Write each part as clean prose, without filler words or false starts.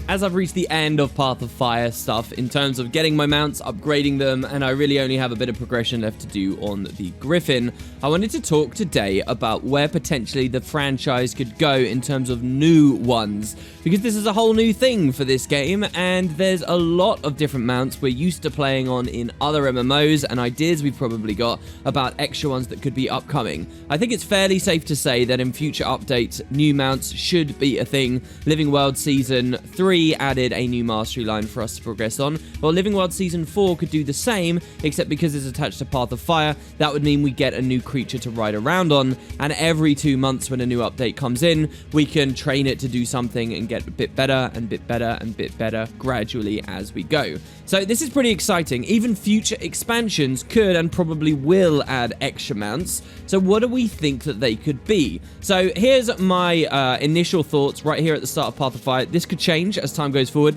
As I've reached the end of Path of Fire stuff in terms of getting my mounts, upgrading them, and I really only have a bit of progression left to do on the Griffin, I wanted to talk today about where potentially the franchise could go in terms of new ones, because this is a whole new thing for this game, and there's a lot of different mounts we're used to playing on in other MMOs, and ideas we've probably got about extra ones that could be upcoming. I think it's fairly safe to say that in future updates, new mounts should be a thing. Living World Season 3 added a new mastery line for us to progress on, while Living World Season 4 could do the same, except because it's attached to Path of Fire, that would mean we get a new creature to ride around on, and every 2 months when a new update comes in, we can train it to do something and get a bit better and bit better and bit better gradually as we go. So this is pretty exciting. Even future expansions could and probably will add extra mounts. So what do we think that they could be? So here's my initial thoughts right here at the start of Path of Fire. This could change as time goes forward.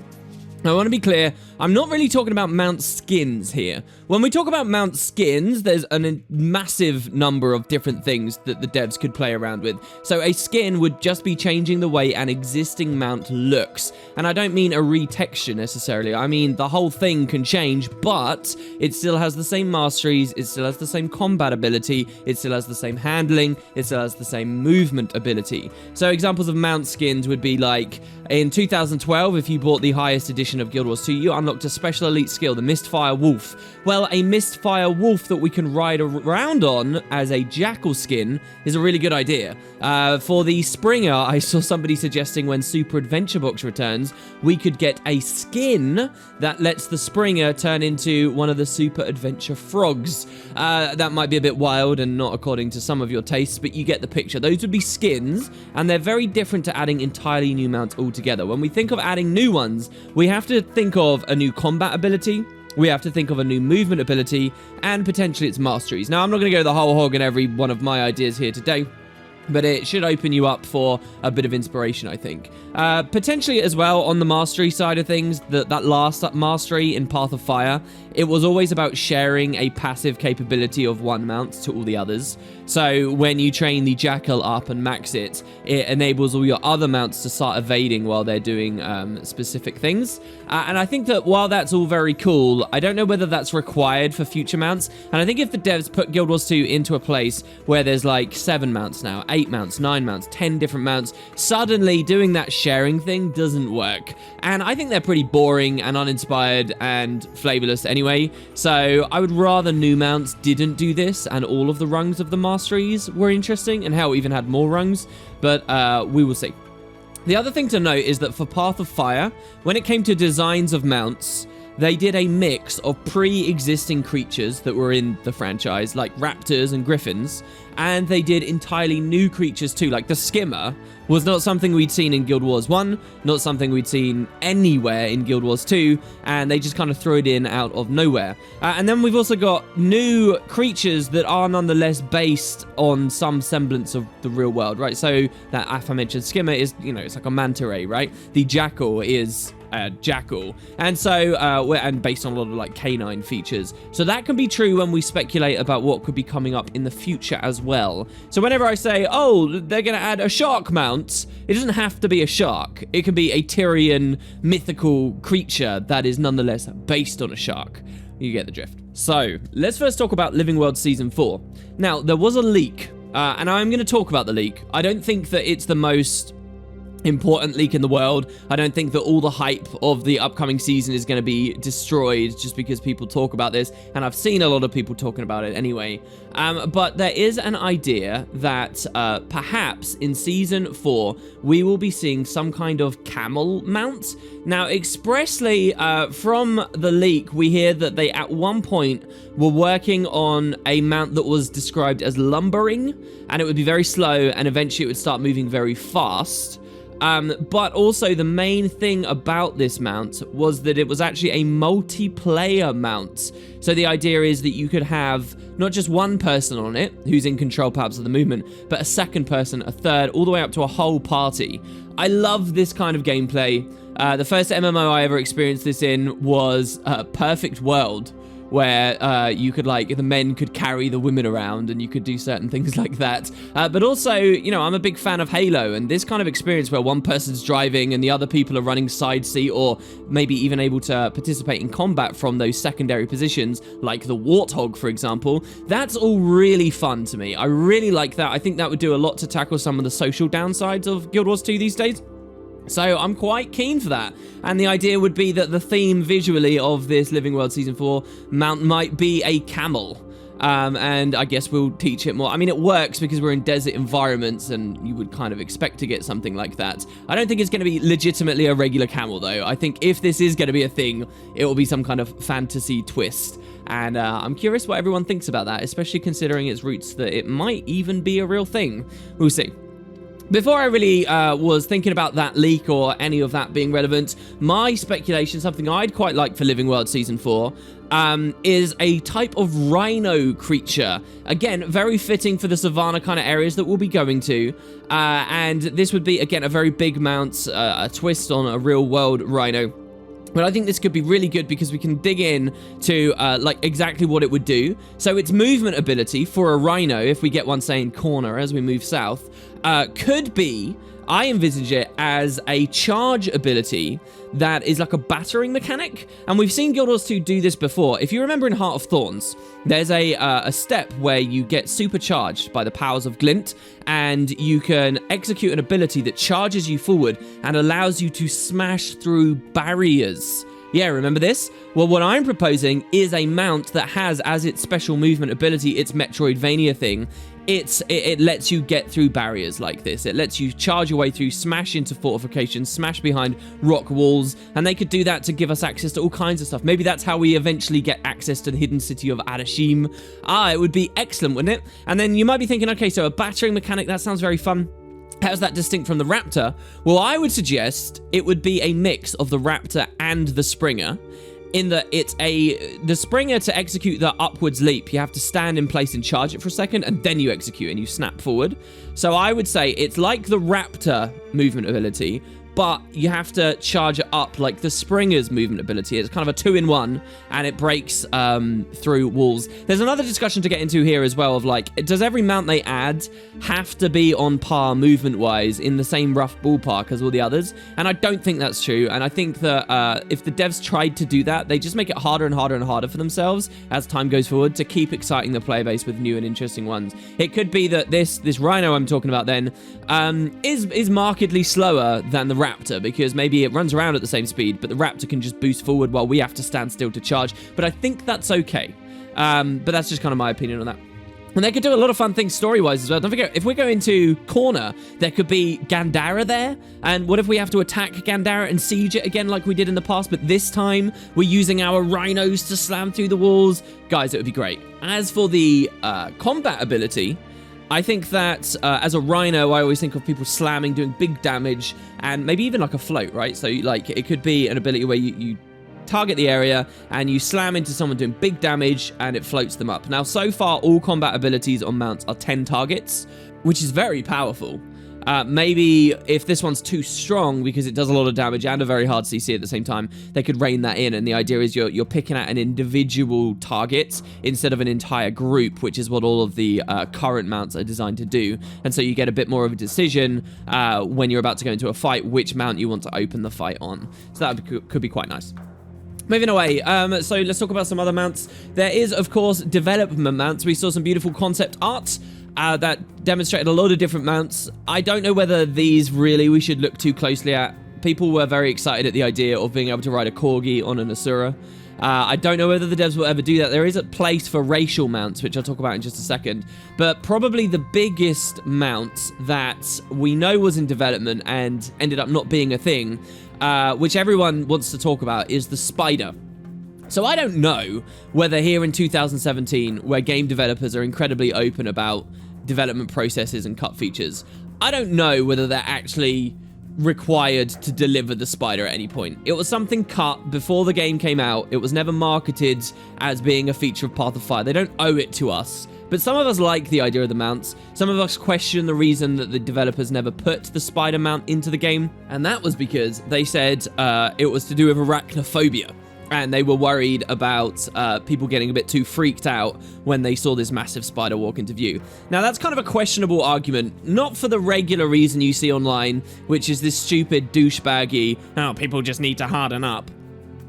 I want to be clear, I'm not really talking about mount skins here. When we talk about mount skins, there's a massive number of different things that the devs could play around with. So a skin would just be changing the way an existing mount looks. And I don't mean a retexture necessarily. I mean the whole thing can change, but it still has the same masteries, it still has the same combat ability, it still has the same handling, it still has the same movement ability. So examples of mount skins would be like, in 2012, if you bought the highest edition of Guild Wars 2, you unlocked a special elite skill, the Mistfire Wolf. Well, a Mistfire Wolf that we can ride around on as a Jackal skin is a really good idea. For the Springer, I saw somebody suggesting when Super Adventure Box returns, we could get a skin that lets the Springer turn into one of the Super Adventure Frogs. That might be a bit wild and not according to some of your tastes, but you get the picture. Those would be skins, and they're very different to adding entirely new mounts altogether. When we think of adding new ones, we have to think of a new combat ability, we have to think of a new movement ability, and potentially its masteries. Now, I'm not going to go the whole hog in every one of my ideas here today, but it should open you up for a bit of inspiration, I think. Potentially as well, on the mastery side of things, that last mastery in Path of Fire, it was always about sharing a passive capability of one mount to all the others. So when you train the Jackal up and max it, it enables all your other mounts to start evading while they're doing specific things. And I think that while that's all very cool, I don't know whether that's required for future mounts. And I think if the devs put Guild Wars 2 into a place where there's like 7 mounts now, 8 mounts, 9 mounts, 10 different mounts, suddenly doing that sharing thing doesn't work. And I think they're pretty boring and uninspired and flavorless anyway. So I would rather new mounts didn't do this and all of the rungs of the masteries were interesting, and hell, even had more rungs, but we will see. The other thing to note is that for Path of Fire, when it came to designs of mounts, they did a mix of pre-existing creatures that were in the franchise, like raptors and griffins, and they did entirely new creatures too, like the Skimmer was not something we'd seen in Guild Wars 1, not something we'd seen anywhere in Guild Wars 2, and they just kind of threw it in out of nowhere. And then we've also got new creatures that are nonetheless based on some semblance of the real world, right? So that aforementioned Skimmer is, you know, it's like a manta ray, right? The Jackal is Jackal, and so and based on a lot of like canine features, so that can be true when we speculate about what could be coming up in the future as well. So whenever I say, oh, they're gonna add a shark mount, it doesn't have to be a shark. It can be a Tyrian mythical creature that is nonetheless based on a shark. You get the drift. So let's first talk about Living World Season 4. Now, there was a leak, and I'm going to talk about the leak. I don't think that it's the most important leak in the world. I don't think that all the hype of the upcoming season is going to be destroyed just because people talk about this, and I've seen a lot of people talking about it anyway. But there is an idea that perhaps in Season 4 we will be seeing some kind of camel mount. Now, expressly from the leak, we hear that they at one point were working on a mount that was described as lumbering, and it would be very slow, and eventually it would start moving very fast. But also the main thing about this mount was that it was actually a multiplayer mount. So the idea is that you could have not just one person on it who's in control perhaps of the movement, but a second person, a third, all the way up to a whole party. I love this kind of gameplay. The first MMO I ever experienced this in was Perfect World, where you could, like, the men could carry the women around and you could do certain things like that. But also, you know, I'm a big fan of Halo, and this kind of experience where one person's driving and the other people are running side seat, or maybe even able to participate in combat from those secondary positions, like the Warthog, for example, that's all really fun to me. I really like that. I think that would do a lot to tackle some of the social downsides of Guild Wars 2 these days. So I'm quite keen for that. And the idea would be that the theme visually of this Living World Season 4 mount might be a camel. And I guess we'll teach it more. I mean, it works because we're in desert environments and you would kind of expect to get something like that. I don't think it's going to be legitimately a regular camel, though. I think if this is going to be a thing, it will be some kind of fantasy twist. And I'm curious what everyone thinks about that, especially considering its roots that it might even be a real thing. We'll see. Before I really was thinking about that leak or any of that being relevant, my speculation, something I'd quite like for Living World Season 4, is a type of rhino creature. Again, very fitting for the savannah kind of areas that we'll be going to. And this would be, again, a very big mount, a twist on a real-world rhino. But I think this could be really good because we can dig in to like exactly what it would do. So its movement ability for a rhino, if we get one, say, in corner as we move south, could be, I envisage it as a charge ability that is like a battering mechanic. And we've seen Guild Wars 2 do this before. If you remember in Heart of Thorns, there's a step where you get supercharged by the powers of Glint, and you can execute an ability that charges you forward and allows you to smash through barriers. Yeah, remember this? Well, what I'm proposing is a mount that has as its special movement ability, its Metroidvania thing. It lets you get through barriers like this. It lets you charge your way through, smash into fortifications, smash behind rock walls, and they could do that to give us access to all kinds of stuff. Maybe that's how we eventually get access to the hidden city of Adashim. It would be excellent, wouldn't it? And then you might be thinking, okay, so a battering mechanic, that sounds very fun. How's that distinct from the Raptor? Well, I would suggest it would be a mix of the Raptor and the Springer, in that the Springer, to execute the upwards leap, you have to stand in place and charge it for a second, and then you execute and you snap forward. So I would say it's like the Raptor movement ability, but you have to charge it up like the Springer's movement ability. It's kind of a 2-in-1, and it breaks through walls. There's another discussion to get into here as well of, like, does every mount they add have to be on par movement-wise in the same rough ballpark as all the others? And I don't think that's true, and I think that if the devs tried to do that, they just make it harder and harder and harder for themselves as time goes forward to keep exciting the player base with new and interesting ones. It could be that this Rhino I'm talking about then is markedly slower than the Raptor, because maybe it runs around at the same speed, but the Raptor can just boost forward while we have to stand still to charge. But I think that's okay. But that's just kind of my opinion on that. And they could do a lot of fun things story-wise as well. Don't forget, if we go into corner, there could be Gandara there. And what if we have to attack Gandara and siege it again like we did in the past, but this time we're using our rhinos to slam through the walls? Guys, it would be great. As for the combat ability, I think that as a rhino, I always think of people slamming, doing big damage, and maybe even like a float, right? So like it could be an ability where you target the area and you slam into someone doing big damage and it floats them up. Now, so far, all combat abilities on mounts are 10 targets, which is very powerful. Maybe if this one's too strong because it does a lot of damage and a very hard CC at the same time, they could rein that in. And the idea is you're picking at an individual target instead of an entire group, which is what all of the current mounts are designed to do. And so you get a bit more of a decision when you're about to go into a fight, which mount you want to open the fight on. So that could be quite nice. Moving away, so let's talk about some other mounts. There is, of course, development mounts. We saw some beautiful concept art that demonstrated a lot of different mounts. I don't know whether these really we should look too closely at. People were very excited at the idea of being able to ride a corgi on an Asura. I don't know whether the devs will ever do that. There is a place for racial mounts, which I'll talk about in just a second. But probably the biggest mount that we know was in development and ended up not being a thing, which everyone wants to talk about, is the spider. So I don't know whether here in 2017, where game developers are incredibly open about development processes and cut features, I don't know whether they're actually required to deliver the spider at any point. It was something cut before the game came out. It was never marketed as being a feature of Path of Fire. They don't owe it to us. But some of us like the idea of the mounts. Some of us question the reason that the developers never put the spider mount into the game. And that was because they said it was to do with arachnophobia. And they were worried about people getting a bit too freaked out when they saw this massive spider walk into view. Now, that's kind of a questionable argument, not for the regular reason you see online, which is this stupid douchebaggy, oh, people just need to harden up.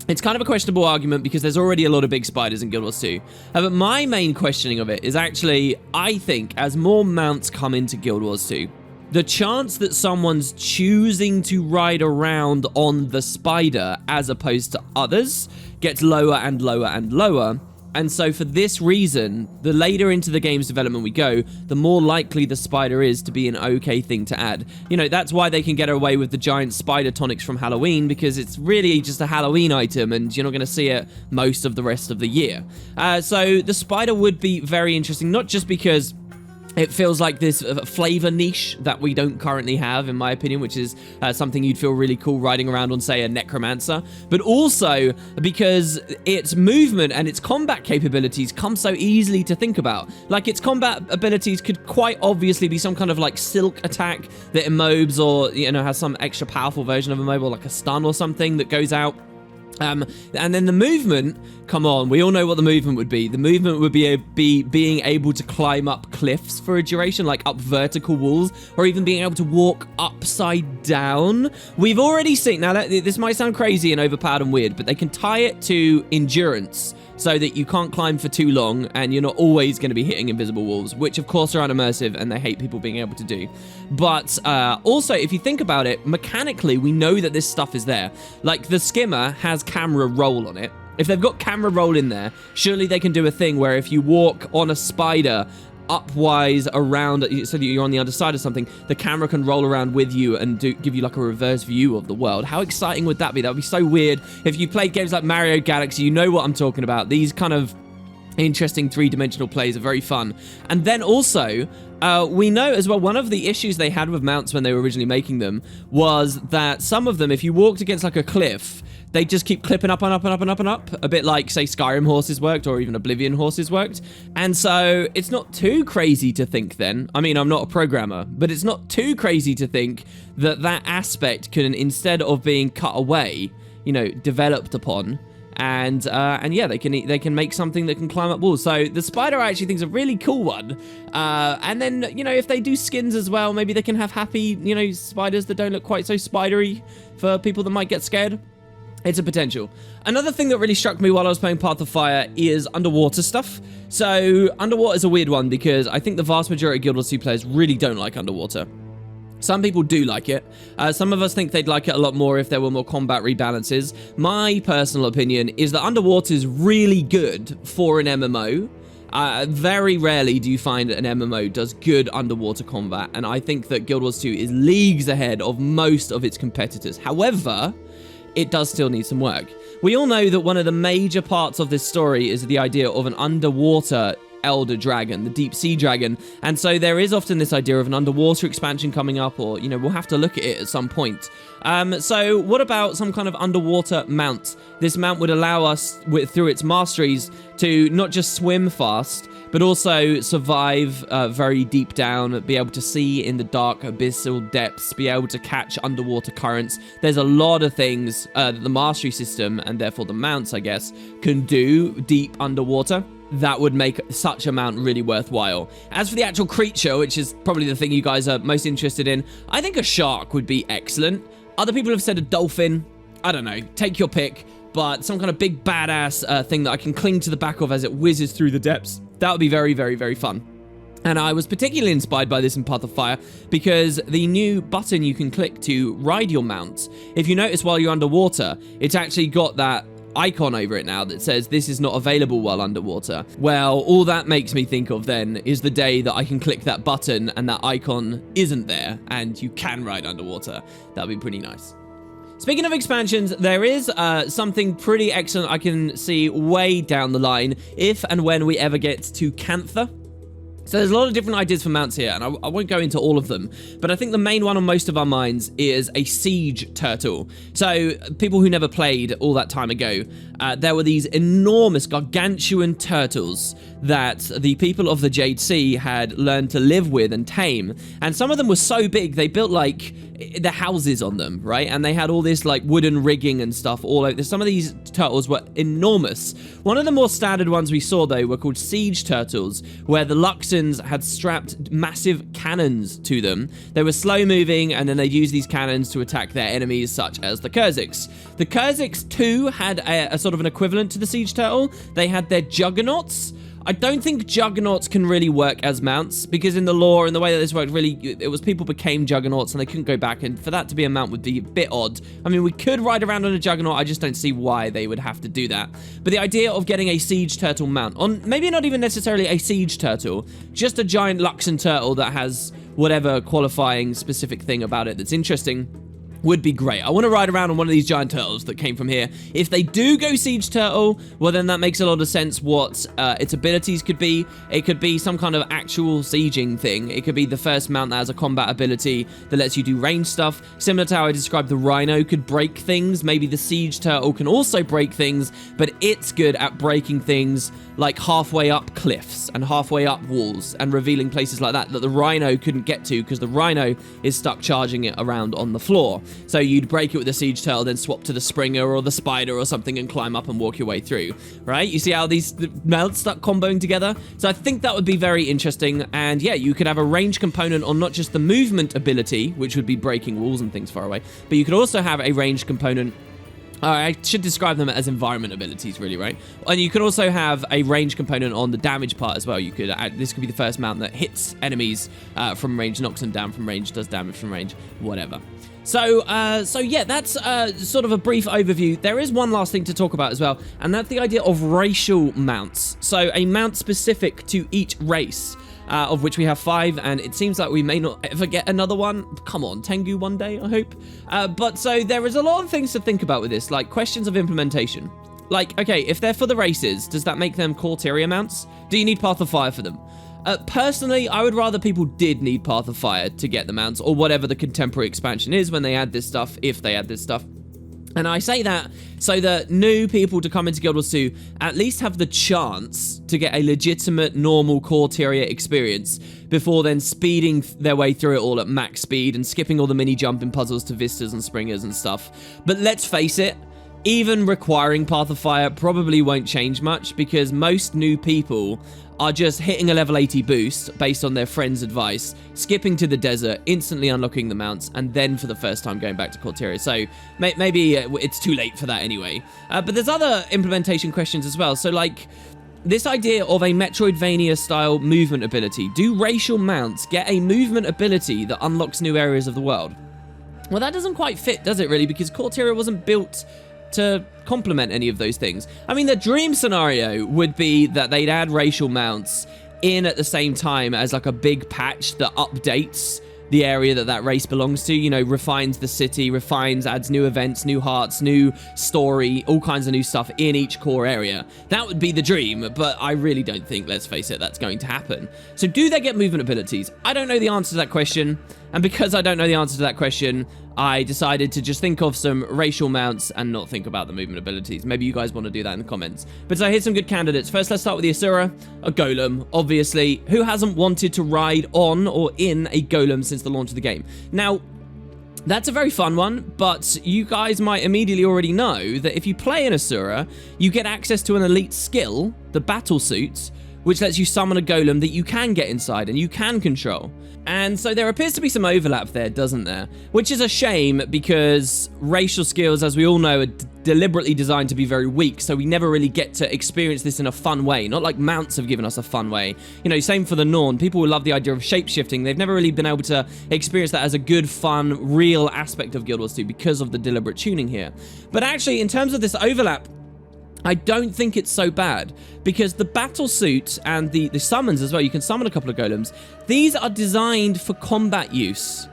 It's kind of a questionable argument because there's already a lot of big spiders in Guild Wars 2. But my main questioning of it is actually, I think, as more mounts come into Guild Wars 2, the chance that someone's choosing to ride around on the spider as opposed to others gets lower and lower and lower. And so for this reason, the later into the game's development we go, the more likely the spider is to be an okay thing to add. You know, that's why they can get away with the giant spider tonics from Halloween, because it's really just a Halloween item and you're not going to see it most of the rest of the year. So the spider would be very interesting, not just because it feels like this flavor niche that we don't currently have, in my opinion, which is something you'd feel really cool riding around on, say, a necromancer, but also because its movement and its combat capabilities come so easily to think about. Like, its combat abilities could quite obviously be some kind of, like, silk attack that immobes or, you know, has some extra powerful version of immobe, like a stun or something that goes out. And then the movement, come on, we all know what the movement would be. The movement would be being able to climb up cliffs for a duration, like up vertical walls, or even being able to walk upside down. We've already seen, now this might sound crazy and overpowered and weird, but they can tie it to endurance so that you can't climb for too long and you're not always going to be hitting invisible walls, which of course are unimmersive and they hate people being able to do. But also, if you think about it, mechanically, we know that this stuff is there. Like, the skimmer has camera roll on it. If they've got camera roll in there, surely they can do a thing where if you walk on a spider upwise around so that you're on the other side of something, the camera can roll around with you and give you like a reverse view of the world. How exciting would that be? That would be so weird. If you played games like Mario Galaxy, you know what I'm talking about. These kind of interesting three-dimensional plays are very fun. And then also, we know as well, one of the issues they had with mounts when they were originally making them was that some of them, if you walked against like a cliff, they just keep clipping up and up and up and up and up, a bit like, say, Skyrim horses worked or even Oblivion horses worked. And so it's not too crazy to think then, I mean, I'm not a programmer, but it's not too crazy to think that that aspect can, instead of being cut away, you know, developed upon. And yeah, they can make something that can climb up walls. So the spider I actually think is a really cool one. And then, you know, if they do skins as well, maybe they can have happy, you know, spiders that don't look quite so spidery for people that might get scared. It's a potential. Another thing that really struck me while I was playing Path of Fire is underwater stuff. So underwater is a weird one because I think the vast majority of Guild Wars 2 players really don't like underwater. Some people do like it. Some of us think they'd like it a lot more if there were more combat rebalances. My personal opinion is that underwater is really good for an MMO. Very rarely do you find that an MMO does good underwater combat, and I think that Guild Wars 2 is leagues ahead of most of its competitors. However, it does still need some work. We all know that one of the major parts of this story is the idea of an underwater elder dragon, the deep sea dragon, and so there is often this idea of an underwater expansion coming up, or, you know, we'll have to look at it at some point. So what about some kind of underwater mount? This mount would allow us, through its masteries, to not just swim fast, but also survive very deep down, be able to see in the dark abyssal depths, be able to catch underwater currents. There's a lot of things that the mastery system, and therefore the mounts, I guess, can do deep underwater. That would make such a mount really worthwhile. As for the actual creature, which is probably the thing you guys are most interested in, I think a shark would be excellent. Other people have said a dolphin. I don't know, take your pick, but some kind of big badass thing that I can cling to the back of as it whizzes through the depths. That would be very, very, very fun. And I was particularly inspired by this in Path of Fire because the new button you can click to ride your mount, if you notice while you're underwater, it's actually got that icon over it now that says this is not available while underwater. Well, all that makes me think of then is the day that I can click that button and that icon isn't there and you can ride underwater. That'd be pretty nice. Speaking of expansions, there is something pretty excellent I can see way down the line if and when we ever get to Cantha. So there's a lot of different ideas for mounts here, and I won't go into all of them, but I think the main one on most of our minds is a siege turtle. So people who never played all that time ago, there were these enormous, gargantuan turtles that the people of the Jade Sea had learned to live with and tame, and some of them were so big they built like the houses on them, right? And they had all this like wooden rigging and stuff all over. Some of these turtles were enormous. One of the more standard ones we saw though were called siege turtles, where the Luxons had strapped massive cannons to them. They were slow moving, and then they'd use these cannons to attack their enemies, such as the Kurziks. The Kurziks too had a sort of an equivalent to the siege turtle. They had their juggernauts. I don't think juggernauts can really work as mounts, because in the lore and the way that this worked, really, it was people became juggernauts and they couldn't go back, and for that to be a mount would be a bit odd. I mean, we could ride around on a juggernaut, I just don't see why they would have to do that. But the idea of getting a siege turtle mount, on maybe not even necessarily a siege turtle, just a giant Luxon turtle that has whatever qualifying specific thing about it that's interesting, would be great. I want to ride around on one of these giant turtles that came from here. If they do go siege turtle, well then that makes a lot of sense what its abilities could be. It could be some kind of actual sieging thing. It could be the first mount that has a combat ability that lets you do range stuff. Similar to how I described the Rhino could break things. Maybe the siege turtle can also break things, but it's good at breaking things like halfway up cliffs and halfway up walls and revealing places like that the Rhino couldn't get to, because the Rhino is stuck charging it around on the floor. So you'd break it with the siege turtle, then swap to the Springer or the Spider or something and climb up and walk your way through, right? You see how these mounts start comboing together? So I think that would be very interesting. And yeah, you could have a range component on not just the movement ability, which would be breaking walls and things far away, but you could also have a range component. I should describe them as environment abilities, really, right? And you could also have a range component on the damage part as well. You could this could be the first mount that hits enemies from range, knocks them down from range, does damage from range, whatever. So yeah, that's sort of a brief overview. There is one last thing to talk about as well, and that's the idea of racial mounts. So a mount specific to each race. Of which we have 5, and it seems like we may not ever get another one. Come on, Tengu one day, I hope. But so there is a lot of things to think about with this, like questions of implementation. Like, okay, if they're for the races, does that make them Corteria mounts? Do you need Path of Fire for them? Personally, I would rather people did need Path of Fire to get the mounts, or whatever the contemporary expansion is when they add this stuff, if they add this stuff. And I say that so that new people to come into Guild Wars 2 at least have the chance to get a legitimate, normal Corteria experience before then speeding their way through it all at max speed and skipping all the mini jumping puzzles to Vistas and Springers and stuff. But let's face it, even requiring Path of Fire probably won't change much, because most new people are just hitting a level 80 boost based on their friend's advice, skipping to the desert, instantly unlocking the mounts, and then for the first time going back to Corteria. So maybe it's too late for that anyway. But there's other implementation questions as well. So like this idea of a Metroidvania-style movement ability. Do racial mounts get a movement ability that unlocks new areas of the world? Well, that doesn't quite fit, does it really? Because Corteria wasn't built to complement any of those things. I mean, the dream scenario would be that they'd add racial mounts in at the same time as like a big patch that updates the area that race belongs to, you know, refines the city, adds new events, new hearts, new story, all kinds of new stuff in each core area. That would be the dream, but I really don't think, let's face it, that's going to happen. So do they get movement abilities? I don't know the answer to that question, and because I don't know the answer to that question, I decided to just think of some racial mounts and not think about the movement abilities. Maybe you guys want to do that in the comments. But so here's some good candidates. First, let's start with the Asura, a Golem, obviously. Who hasn't wanted to ride on or in a Golem since the launch of the game? Now, that's a very fun one, but you guys might immediately already know that if you play an Asura, you get access to an elite skill, the Battle Suit, which lets you summon a golem that you can get inside and you can control. And so there appears to be some overlap there, doesn't there? Which is a shame, because racial skills, as we all know, are deliberately designed to be very weak, so we never really get to experience this in a fun way. Not like mounts have given us a fun way. You know, same for the Norn. People who love the idea of shape-shifting, they've never really been able to experience that as a good, fun, real aspect of Guild Wars 2 because of the deliberate tuning here. But actually, in terms of this overlap, I don't think it's so bad, because the battle suit and the summons as well, you can summon a couple of golems, these are designed for combat use.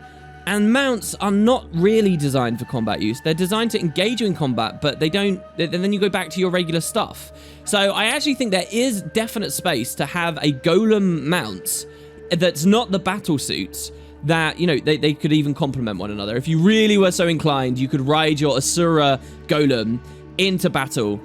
And mounts are not really designed for combat use. They're designed to engage you in combat, but they don't, and then you go back to your regular stuff. So I actually think there is definite space to have a golem mount that's not the battle suits, that, you know, they could even complement one another. If you really were so inclined, you could ride your Asura Golem into battle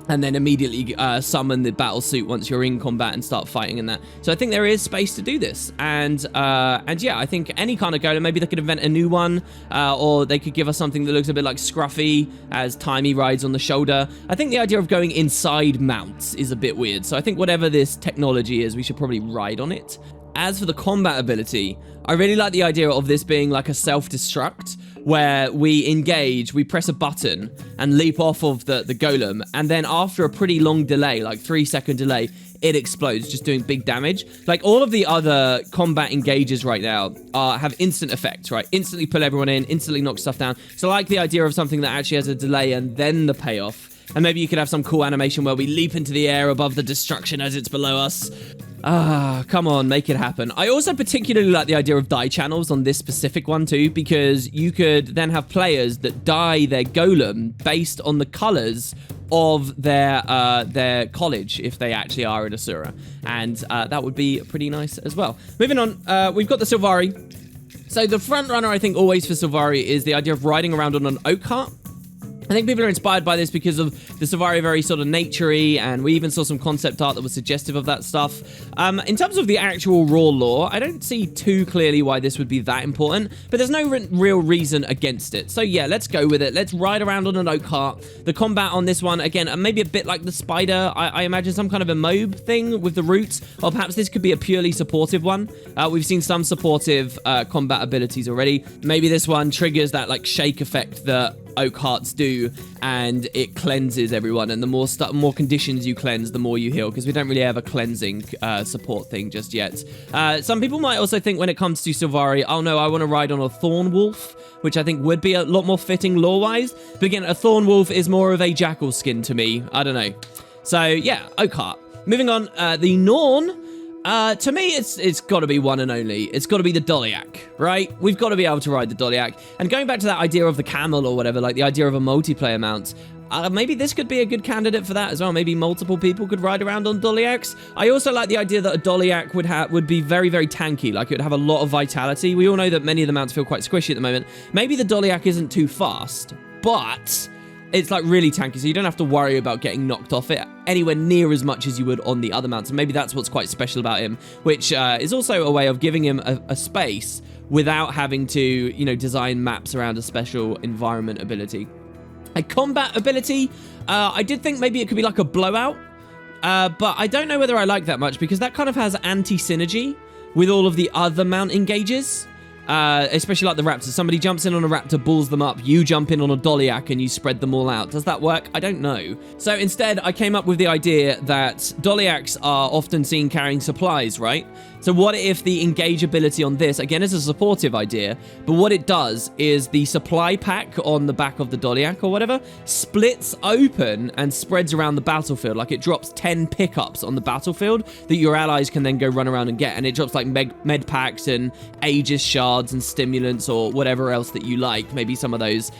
and then immediately summon the battle suit once you're in combat and start fighting in that. So I think there is space to do this. And yeah, I think any kind of golem, maybe they could invent a new one, or they could give us something that looks a bit like Scruffy as Timey rides on the shoulder. I think the idea of going inside mounts is a bit weird. So I think whatever this technology is, we should probably ride on it. As for the combat ability, I really like the idea of this being like a self-destruct, where we engage, we press a button and leap off of the golem, and then after a pretty long delay, like 3-second delay, it explodes, just doing big damage. Like all of the other combat engages right now have instant effects, right? Instantly pull everyone in, instantly knock stuff down. So I like the idea of something that actually has a delay and then the payoff. And maybe you could have some cool animation where we leap into the air above the destruction as it's below us. Ah, come on, make it happen. I also particularly like the idea of dye channels on this specific one too, because you could then have players that dye their golem based on the colors of their college, if they actually are an Asura. And that would be pretty nice as well. Moving on, we've got the Sylvari. So the front runner, I think, always for Sylvari is the idea of riding around on an oak cart. I think people are inspired by this because of the Sylvari very sort of naturey, and we even saw some concept art that was suggestive of that stuff. In terms of the actual raw lore, I don't see too clearly why this would be that important, but there's no real reason against it. So yeah, let's go with it. Let's ride around on an oak cart. The combat on this one, again, maybe a bit like the spider. I imagine some kind of a mob thing with the roots, or perhaps this could be a purely supportive one. We've seen some supportive combat abilities already. Maybe this one triggers that like shake effect that oak hearts do, and it cleanses everyone, and the more conditions you cleanse, the more you heal, because we don't really have a cleansing support thing just yet. Some people might also think when it comes to Sylvari, oh no, I want to ride on a thorn wolf, which I think would be a lot more fitting lore-wise, but again, a thorn wolf is more of a jackal skin to me. I don't know. So yeah, oak heart. Moving on, the Norn. To me, it's got to be one and only. It's got to be the Doliak, right? We've got to be able to ride the Doliak. And going back to that idea of the camel or whatever, like the idea of a multiplayer mount, maybe this could be a good candidate for that as well. Maybe multiple people could ride around on Doliaks. I also like the idea that a Doliak would be very, very tanky. Like it would have a lot of vitality. We all know that many of the mounts feel quite squishy at the moment. Maybe the Doliak isn't too fast, but it's like really tanky, so you don't have to worry about getting knocked off it anywhere near as much as you would on the other mounts. And maybe that's what's quite special about him, which is also a way of giving him a space without having to, you know, design maps around a special environment ability. A combat ability, I did think maybe it could be like a blowout, but I don't know whether I like that much, because that kind of has anti-synergy with all of the other mount engages. Especially like the raptors. Somebody jumps in on a raptor, balls them up, you jump in on a Doliak and you spread them all out. Does that work? I don't know. So instead, I came up with the idea that Doliaks are often seen carrying supplies, right? So what if the engage ability on this, again, is a supportive idea, but what it does is the supply pack on the back of the Doliak or whatever splits open and spreads around the battlefield. Like it drops 10 pickups on the battlefield that your allies can then go run around and get. And it drops like med packs and Aegis shards and stimulants or whatever else that you like. Maybe some of those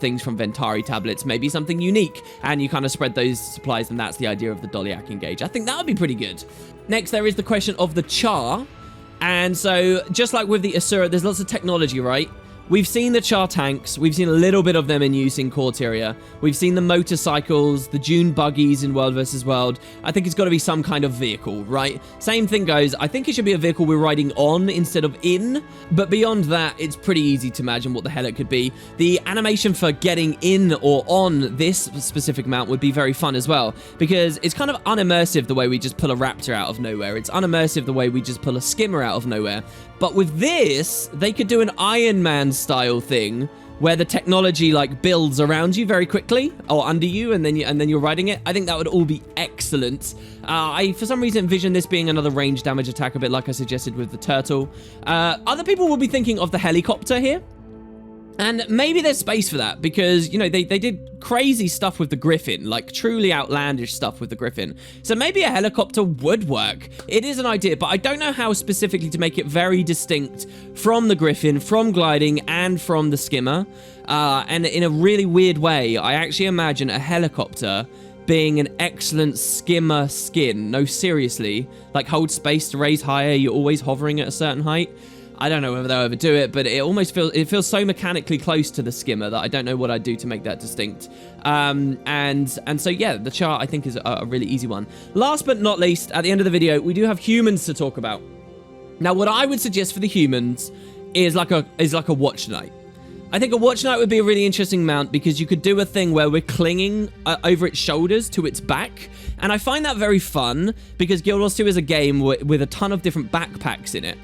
things from Ventari tablets, maybe something unique. And you kind of spread those supplies, and that's the idea of the Doliak engage. I think that would be pretty good. Next, there is the question of the Char. And so, just like with the Asura, there's lots of technology, right? We've seen the Char tanks. We've seen a little bit of them in use in Corteria. We've seen the motorcycles, the Dune buggies in World vs. World. I think it's got to be some kind of vehicle, right? Same thing goes. I think it should be a vehicle we're riding on instead of in. But beyond that, it's pretty easy to imagine what the hell it could be. The animation for getting in or on this specific mount would be very fun as well, because it's kind of unimmersive the way we just pull a raptor out of nowhere. It's unimmersive the way we just pull a skimmer out of nowhere. But with this, they could do an Iron Man style thing where the technology like builds around you very quickly or under you, and then you're riding it. I think that would all be excellent. I for some reason envision this being another range damage attack, a bit like I suggested with the turtle. Other people will be thinking of the helicopter here. And maybe there's space for that because, you know, they did crazy stuff with the Griffin, like truly outlandish stuff with the Griffin. So maybe a helicopter would work. It is an idea, but I don't know how specifically to make it very distinct from the Griffin, from gliding, and from the skimmer. And in a really weird way, I actually imagine a helicopter being an excellent skimmer skin. No, seriously. Like, hold space to raise higher, you're always hovering at a certain height. I don't know whether they'll ever do it, but it almost feels so mechanically close to the skimmer that I don't know what I'd do to make that distinct. And so yeah, the chart I think is a really easy one. Last but not least, at the end of the video, we do have humans to talk about. Now, what I would suggest for the humans is like a watch knight. I think a watch knight would be a really interesting mount because you could do a thing where we're clinging over its shoulders to its back. And I find that very fun because Guild Wars 2 is a game with a ton of different backpacks in it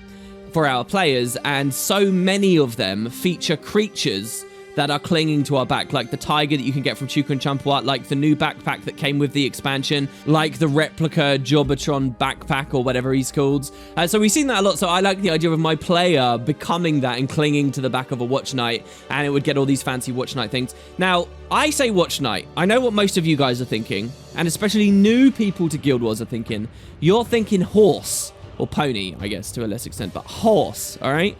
for our players, and so many of them feature creatures that are clinging to our back, like the tiger that you can get from Chuka and Champawat, like the new backpack that came with the expansion, like the replica Jobotron backpack or whatever he's called. So we've seen that a lot, so I like the idea of my player becoming that and clinging to the back of a watch knight, and it would get all these fancy watch knight things. Now, I say watch knight. I know what most of you guys are thinking, and especially new people to Guild Wars are thinking. You're thinking horse. Or pony, I guess, to a less extent, but horse, all right?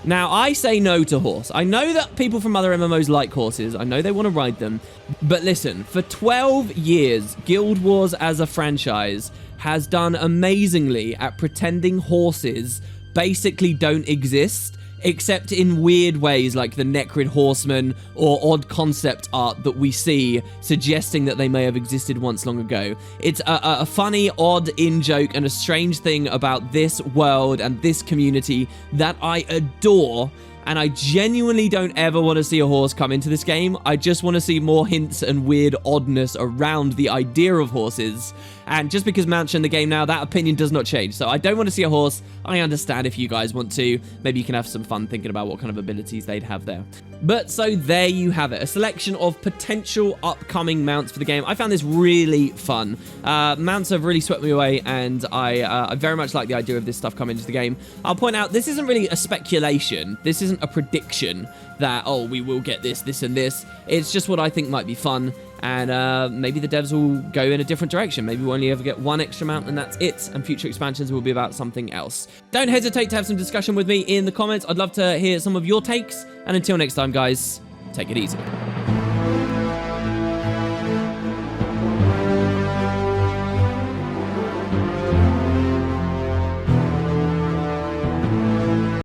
Now, I say no to horse. I know that people from other MMOs like horses. I know they want to ride them. But listen, for 12 years, Guild Wars as a franchise has done amazingly at pretending horses basically don't exist, except in weird ways like the Necrid Horseman or odd concept art that we see suggesting that they may have existed once long ago. It's a funny, odd in-joke and a strange thing about this world and this community that I adore, and I genuinely don't ever want to see a horse come into this game. I just want to see more hints and weird oddness around the idea of horses. And just because mounts are in the game now, that opinion does not change. So I don't want to see a horse. I understand if you guys want to. Maybe you can have some fun thinking about what kind of abilities they'd have there. But so there you have it. A selection of potential upcoming mounts for the game. I found this really fun. Mounts have really swept me away, and I very much like the idea of this stuff coming into the game. I'll point out, this isn't really a speculation. This isn't a prediction that, oh, we will get this, this, and this. It's just what I think might be fun. And maybe the devs will go in a different direction. Maybe we'll only ever get one extra mount and that's it, and future expansions will be about something else. Don't hesitate to have some discussion with me in the comments. I'd love to hear some of your takes, and until next time, guys, take it easy.